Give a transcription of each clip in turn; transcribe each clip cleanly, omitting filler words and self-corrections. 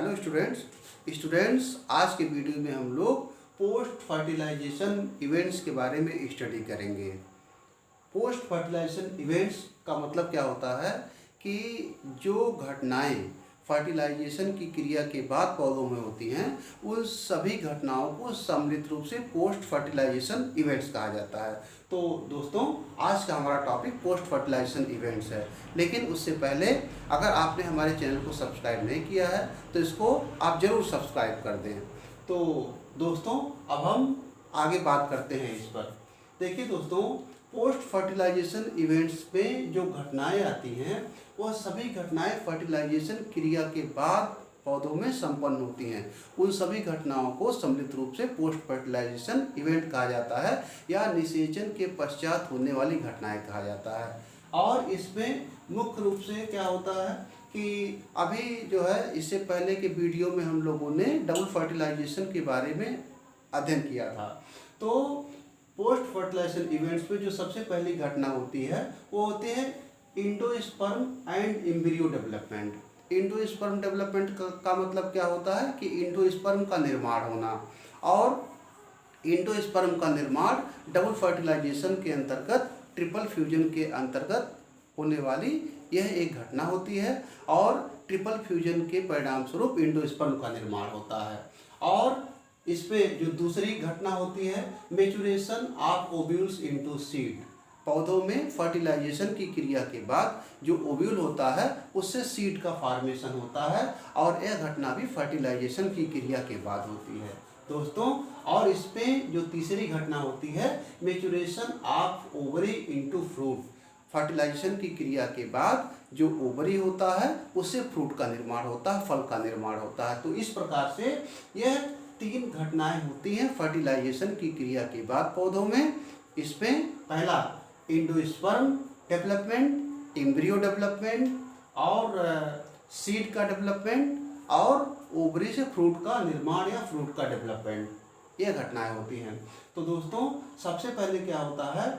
Hello students आज के video में हम लोग पोस्ट फर्टिलाइजेशन इवेंट्स के बारे में स्टडी करेंगे। पोस्ट फर्टिलाइजेशन इवेंट्स का मतलब क्या होता है कि जो घटनाएं फर्टिलाइजेशन की क्रिया के बाद पौधों में होती हैं उन सभी घटनाओं को सम्मिलित रूप से पोस्ट फर्टिलाइजेशन इवेंट्स कहा जाता है। तो दोस्तों आज का हमारा टॉपिक पोस्ट फर्टिलाइजेशन इवेंट्स है, लेकिन उससे पहले अगर आपने हमारे चैनल को सब्सक्राइब नहीं किया है तो इसको आप ज़रूर सब्सक्राइब कर दें। तो दोस्तों अब हम आगे बात करते हैं इस पर। देखिए दोस्तों, पोस्ट फर्टिलाइजेशन इवेंट्स में जो घटनाएं आती हैं वह सभी घटनाएं फर्टिलाइजेशन क्रिया के बाद पौधों में संपन्न होती हैं। उन सभी घटनाओं को सम्मिलित रूप से पोस्ट फर्टिलाइजेशन इवेंट कहा जाता है या निषेचन के पश्चात होने वाली घटनाएं कहा जाता है। और इसमें मुख्य रूप से क्या होता है कि अभी जो है इससे पहले के वीडियो में हम लोगों ने डबल फर्टिलाइजेशन के बारे में अध्ययन किया था। तो पोस्ट फर्टिलाइजेशन इवेंट्स में जो सबसे पहली घटना होती है वो होती है endosperm and embryo development. Endosperm development का मतलब क्या होता है कि इंडोस्पर्म का निर्माण होना, और इंडोस्पर्म का निर्माण डबल फर्टिलाइजेशन के अंतर्गत ट्रिपल फ्यूजन के अंतर्गत होने वाली यह एक घटना होती है, और ट्रिपल फ्यूजन के परिणाम स्वरूप इंडोस्पर्म का निर्माण होता है। और इसमें जो दूसरी घटना होती है maturation of ovules into seed. पौधों में फर्टिलाइजेशन की क्रिया के बाद जो ओव्यूल होता है उससे सीड का फॉर्मेशन होता है, और यह घटना भी फर्टिलाइजेशन की क्रिया के बाद होती है दोस्तों। और इसमें जो तीसरी घटना होती है maturation of ovary into fruit. Fertilisation की क्रिया के बाद जो ओवरी होता है उससे फ्रूट का निर्माण होता है, फल का निर्माण होता है। तो इस प्रकार से यह तीन घटनाएं होती हैं फर्टिलाइजेशन की क्रिया के बाद पौधों में। इसमें पहला इंडोस्पर्म डेवलपमेंट, एम्ब्रियो डेवलपमेंट और सीड का डेवलपमेंट, और ओवरी से फ्रूट का निर्माण या फ्रूट का डेवलपमेंट, ये घटनाएं होती हैं। तो दोस्तों सबसे पहले क्या होता है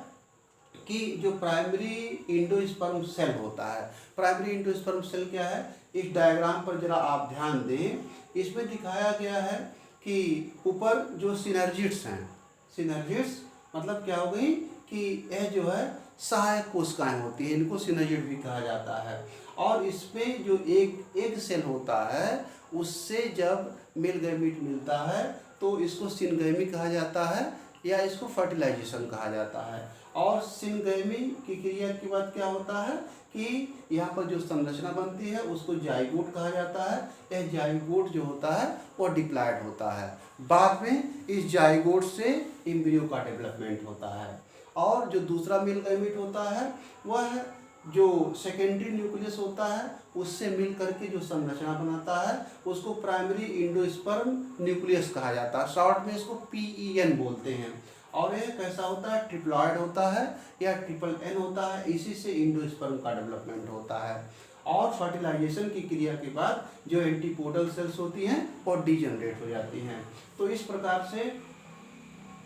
कि जो प्राइमरी इंडोस्पर्म सेल होता है, प्राइमरी इंडोस्पर्म सेल क्या है, इस डायग्राम पर जरा आप ध्यान दें। इसमें दिखाया गया है कि ऊपर जो सिनर्जिड्स हैं, सिनर्जिड्स मतलब क्या हो गई कि यह जो है सहायक कोशिकाएं होती हैं, इनको सिनर्जिड भी कहा जाता है। और इसमें जो एक सेल होता है उससे जब मेल गैमीट मिलता है तो इसको सिनगैमी कहा जाता है या इसको फर्टिलाइजेशन कहा जाता है। और सिनगैमी की क्रिया के बाद क्या होता है कि यहाँ पर जो संरचना बनती है उसको जाइगोट कहा जाता है। यह जाइगोट जो होता है वो डिप्लॉयड होता है। बाद में इस जाइगोट से एम्ब्रियो का डेवलपमेंट होता है। और जो दूसरा मेल गैमीट होता है वह जो सेकेंडरी न्यूक्लियस होता है उससे मिल करके जो संरचना बनाता है उसको प्राइमरी इंडोस्पर्म न्यूक्लियस कहा जाता है। शॉर्ट में इसको PEN बोलते हैं। और यह कैसा होता है, ट्रिप्लॉयड होता है या ट्रिपल N होता है। इसी से इंडोस्पर्म का डेवलपमेंट होता है। और फर्टिलाइजेशन की क्रिया के बाद जो एंटीपोडल सेल्स होती हैं वो डीजनरेट हो जाती हैं। तो इस प्रकार से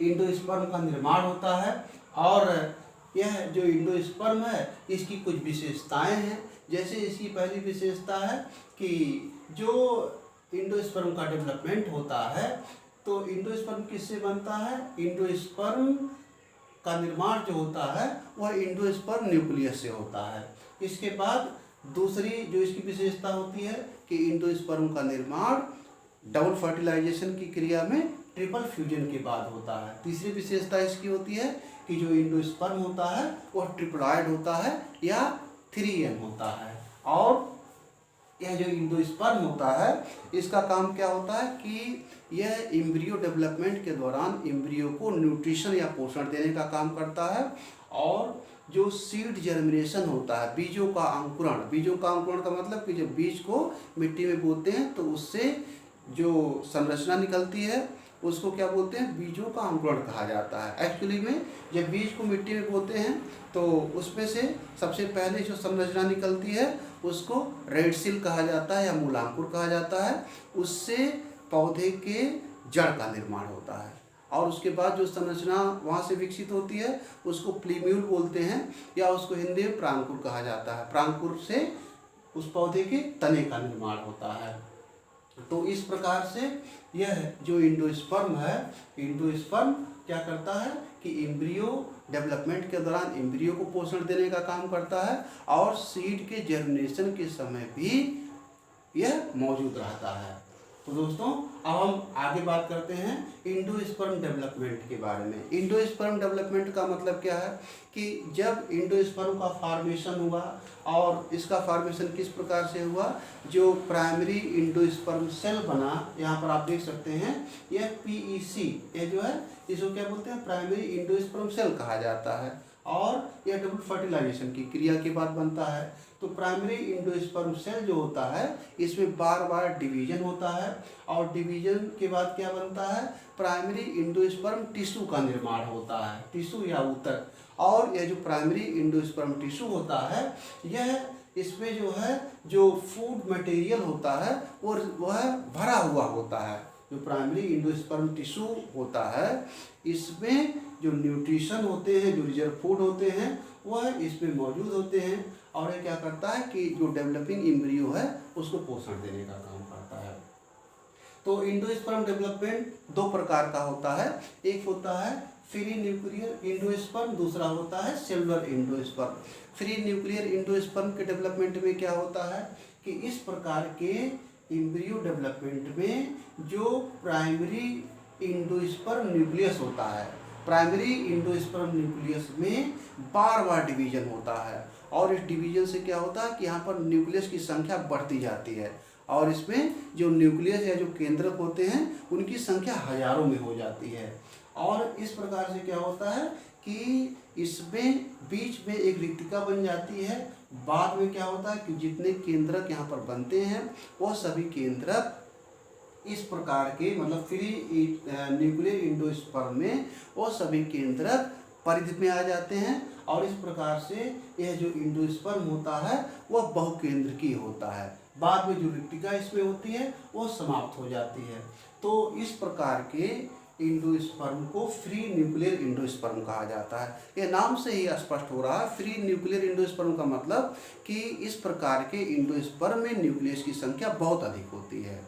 इंडोस्पर्म का निर्माण होता है। और यह जो इंडोस्पर्म है इसकी कुछ विशेषताएं हैं। जैसे इसकी पहली विशेषता है कि जो इंडोस्पर्म का डेवलपमेंट होता है तो इंडोस्पर्म किससे बनता है, इंडोस्पर्म का निर्माण जो होता है वह इंडोस्पर्म न्यूक्लियस से होता है। इसके बाद दूसरी जो इसकी विशेषता होती है कि इंडोस्पर्म का निर्माण डबल फर्टिलाइजेशन की क्रिया में ट्रिपल फ्यूजन के बाद होता है। तीसरी विशेषता इसकी होती है कि जो इंडोस्पर्म होता है वह ट्रिप्लॉयड होता है या 3N होता है। और यह जो इंडोस्पर्म होता है इसका काम क्या होता है कि यह एम्ब्रियो डेवलपमेंट के दौरान एम्ब्रियो को न्यूट्रिशन या पोषण देने का काम करता है। और जो सीड जर्मिनेशन होता है, बीजों का अंकुरण, बीजों का अंकुरण का मतलब कि जब बीज को मिट्टी में बोते हैं तो उससे जो संरचना निकलती है उसको क्या बोलते हैं, बीजों का अंकुरण कहा जाता है। एक्चुअली में जब बीज को मिट्टी में बोते हैं तो उसमें से सबसे पहले जो संरचना निकलती है उसको रेड सील कहा जाता है या मूलांकुर कहा जाता है। उससे पौधे के जड़ का निर्माण होता है। और उसके बाद जो संरचना वहाँ से विकसित होती है उसको प्लीम्यूल बोलते हैं या उसको हिंदी में प्रांकुर कहा जाता है। प्रांकुर से उस पौधे के तने का निर्माण होता है। तो इस प्रकार से यह जो एंडोस्पर्म है, एंडोस्पर्म क्या करता है कि एम्ब्रियो डेवलपमेंट के दौरान एम्ब्रियो को पोषण देने का काम करता है और सीड के जर्मिनेशन के समय भी यह मौजूद रहता है। तो दोस्तों अब हम आगे बात करते हैं एंडोस्पर्म डेवलपमेंट के बारे में। एंडोस्पर्म डेवलपमेंट का मतलब क्या है कि जब एंडोस्पर्म का फॉर्मेशन हुआ, और इसका फॉर्मेशन किस प्रकार से हुआ, जो प्राइमरी एंडोस्पर्म सेल बना, यहाँ पर आप देख सकते हैं यह पीईसी, ये जो है इसको क्या बोलते हैं, प्राइमरी एंडोस्पर्म सेल कहा जाता है, और यह डबल फर्टिलाइजेशन की क्रिया के बाद बनता है। तो प्राइमरी एंडोस्पर्म सेल जो होता है इसमें बार बार डिवीजन होता है, और डिवीजन के बाद क्या बनता है, प्राइमरी एंडोस्पर्म टिश्यू का निर्माण होता है, टिश्यू या ऊतक। और यह जो प्राइमरी एंडोस्पर्म टिश्यू होता है, यह इसमें जो है जो फूड मटेरियल होता है वह भरा हुआ होता है। जो प्राइमरी एंडोस्पर्म टिश्यू होता है इसमें जो न्यूट्रिशन होते हैं, जो रिजर्व फूड होते हैं, वह इसमें मौजूद होते हैं, और ये क्या करता है कि जो डेवलपिंग एम्ब्रियो है उसको पोषण देने का काम करता है। तो एंडोस्पर्म डेवलपमेंट दो प्रकार का होता है, एक होता है फ्री न्यूक्लियर एंडोस्पर्म, दूसरा होता है cellular endosperm. Free nuclear endosperm के डेवलपमेंट में क्या होता है कि इस प्रकार के एम्ब्रियो डेवलपमेंट में जो प्राइमरी एंडोस्पर्म न्यूक्लियस होता है, प्राइमरी एंडोस्पर्म न्यूक्लियस में बार बार डिवीजन होता है, और इस डिवीजन से क्या होता है कि यहाँ पर न्यूक्लियस की संख्या बढ़ती जाती है, और इसमें जो न्यूक्लियस या जो केंद्रक होते हैं उनकी संख्या हजारों में हो जाती है। और इस प्रकार से क्या होता है कि इसमें बीच में एक रिक्तिका बन जाती है। बाद में क्या होता है कि जितने केंद्रक यहाँ पर बनते हैं वो सभी केंद्रक इस प्रकार के, मतलब फ्री न्यूक्लियर एंडोस्पर्म में वो सभी केंद्रक परिधि में आ जाते हैं, और इस प्रकार से यह जो एंडोस्पर्म होता है वह बहुकेंद्रकीय होता है। बाद में जो रिक्तिका इसमें होती है वो समाप्त हो जाती है। तो इस प्रकार के एंडोस्पर्म को फ्री न्यूक्लियर एंडोस्पर्म कहा जाता है। ये नाम से ही स्पष्ट हो रहा है, फ्री न्यूक्लियर एंडोस्पर्म का मतलब कि इस प्रकार के एंडोस्पर्म में न्यूक्लियस की संख्या बहुत अधिक होती है,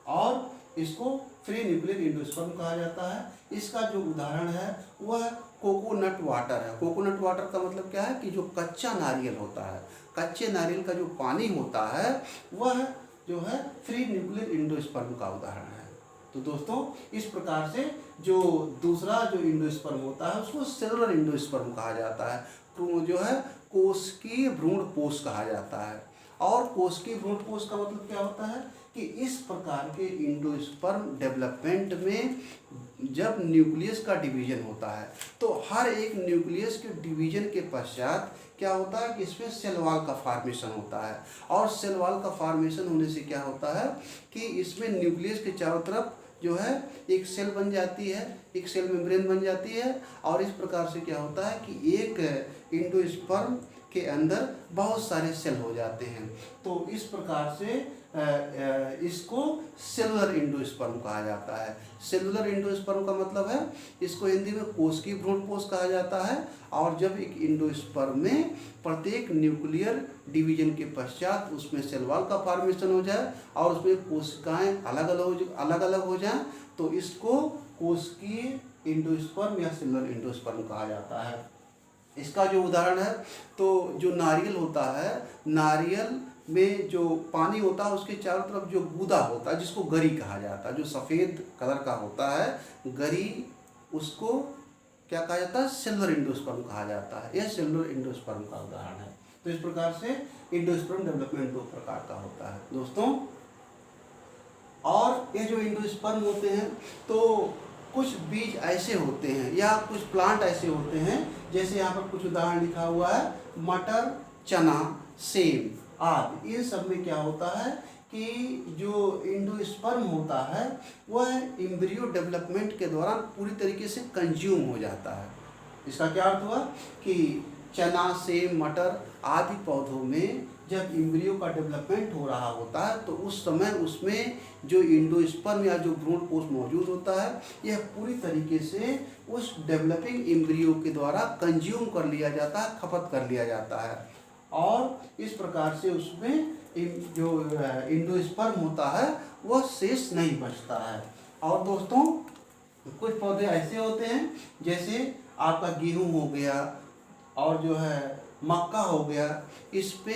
और इसको फ्री न्यूक्लियर एंडोस्पर्म कहा जाता है। इसका जो उदाहरण है वह कोकोनट वाटर है। कोकोनट वाटर का मतलब क्या है कि जो कच्चा नारियल होता है, कच्चे नारियल का जो पानी होता है वह जो है फ्री न्यूक्लियर एंडोस्पर्म का उदाहरण है। तो दोस्तों इस प्रकार से जो दूसरा जो एंडोस्पर्म होता है उसको सेलुलर एंडोस्पर्म कहा जाता है, तो जो है कोशिकीय भ्रूणपोष कहा जाता है। और कोशिकीय भ्रूणपोष का मतलब क्या होता है कि इस प्रकार के एंडोस्पर्म डेवलपमेंट में जब न्यूक्लियस का डिवीजन होता है तो हर एक न्यूक्लियस के डिवीजन के पश्चात क्या होता है कि इसमें सेल वॉल का फॉर्मेशन होता है, और सेल वॉल का फॉर्मेशन होने से क्या होता है कि इसमें न्यूक्लियस के चारों तरफ जो है एक सेल बन जाती है, एक सेल मेम्ब्रेन बन जाती है, और इस प्रकार से क्या होता है कि एक एंडोस्पर्म के अंदर बहुत सारे सेल हो जाते हैं। तो इस प्रकार से इसको सेलुलर एंडोस्पर्म कहा जाता है। सेलुलर एंडोस्पर्म का मतलब है, इसको हिंदी में कोशिकीय भ्रूणपोष कहा जाता है, और जब एक एंडोस्पर्म में प्रत्येक न्यूक्लियर डिवीजन के पश्चात उसमें सेल वॉल का फॉर्मेशन हो जाए और उसमें कोशिकाएं अलग अलग हो जाएं, तो इसको कोशिकीय एंडोस्पर्म या सेलुलर एंडोस्पर्म कहा जाता है। इसका जो उदाहरण है, तो जो नारियल होता है, नारियल में जो पानी होता है उसके चारों तरफ जो गूदा होता है जिसको गरी कहा जाता है, जो सफ़ेद कलर का होता है गरी, उसको क्या कहा जाता है, सेलुलर एंडोस्पर्म कहा जाता है। यह सेलुलर एंडोस्पर्म का उदाहरण है। तो इस प्रकार से एंडोस्पर्म डेवलपमेंट दो प्रकार का होता है दोस्तों। और ये जो एंडोस्पर्म होते हैं तो कुछ बीज ऐसे होते हैं या कुछ प्लांट ऐसे होते हैं, जैसे यहाँ पर कुछ उदाहरण लिखा हुआ है, मटर, चना, सेब आदि। इन सब में क्या होता है कि जो एंडोस्पर्म होता है वह एम्ब्रियो डेवलपमेंट के दौरान पूरी तरीके से कंज्यूम हो जाता है। इसका क्या अर्थ हुआ कि चना, सेब, मटर आदि पौधों में जब एम्ब्रियो का डेवलपमेंट हो रहा होता है तो उस समय उसमें जो एंडोस्पर्म या जो भ्रूणपोष मौजूद होता है यह पूरी तरीके से उस डेवलपिंग एम्ब्रियो के द्वारा कंज्यूम कर लिया जाता है, खपत कर लिया जाता है, और इस प्रकार से उसमें जो एंडोस्पर्म होता है वह शेष नहीं बचता है। और दोस्तों कुछ पौधे ऐसे होते हैं जैसे आपका गेहूं हो गया और जो है मक्का हो गया, इस पे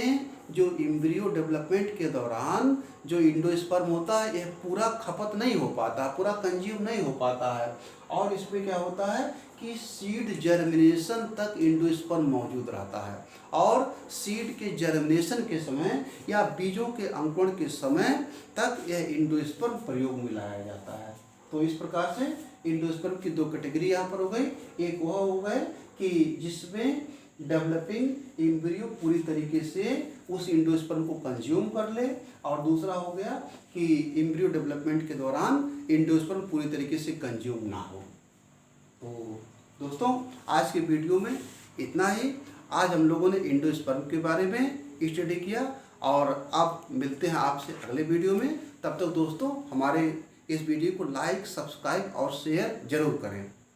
जो एम्ब्रियो डेवलपमेंट के दौरान जो एंडोस्पर्म होता है यह पूरा खपत नहीं हो पाता, पूरा कंज्यूम नहीं हो पाता है। और इसमें क्या होता है कि सीड जर्मिनेशन तक एंडोस्पर्म मौजूद रहता है और सीड के जर्मिनेशन के समय या बीजों के अंकुरण के समय तक यह एंडोस्पर्म प्रयोग में लाया जाता है। तो इस प्रकार से एंडोस्पर्म की दो कैटेगरी यहाँ पर हो गई। एक वह हो गए कि जिसमें डेवलपिंग एम्ब्रियो पूरी तरीके से उस एंडोस्पर्म को कंज्यूम कर ले, और दूसरा हो गया कि एम्ब्रियो डेवलपमेंट के दौरान एंडोस्पर्म पूरी तरीके से कंज्यूम ना हो। तो दोस्तों आज के वीडियो में इतना ही। आज हम लोगों ने एंडोस्पर्म के बारे में स्टडी किया और अब मिलते हैं आपसे अगले वीडियो में। तब तक दोस्तों हमारे इस वीडियो को लाइक, सब्सक्राइब और शेयर जरूर करें।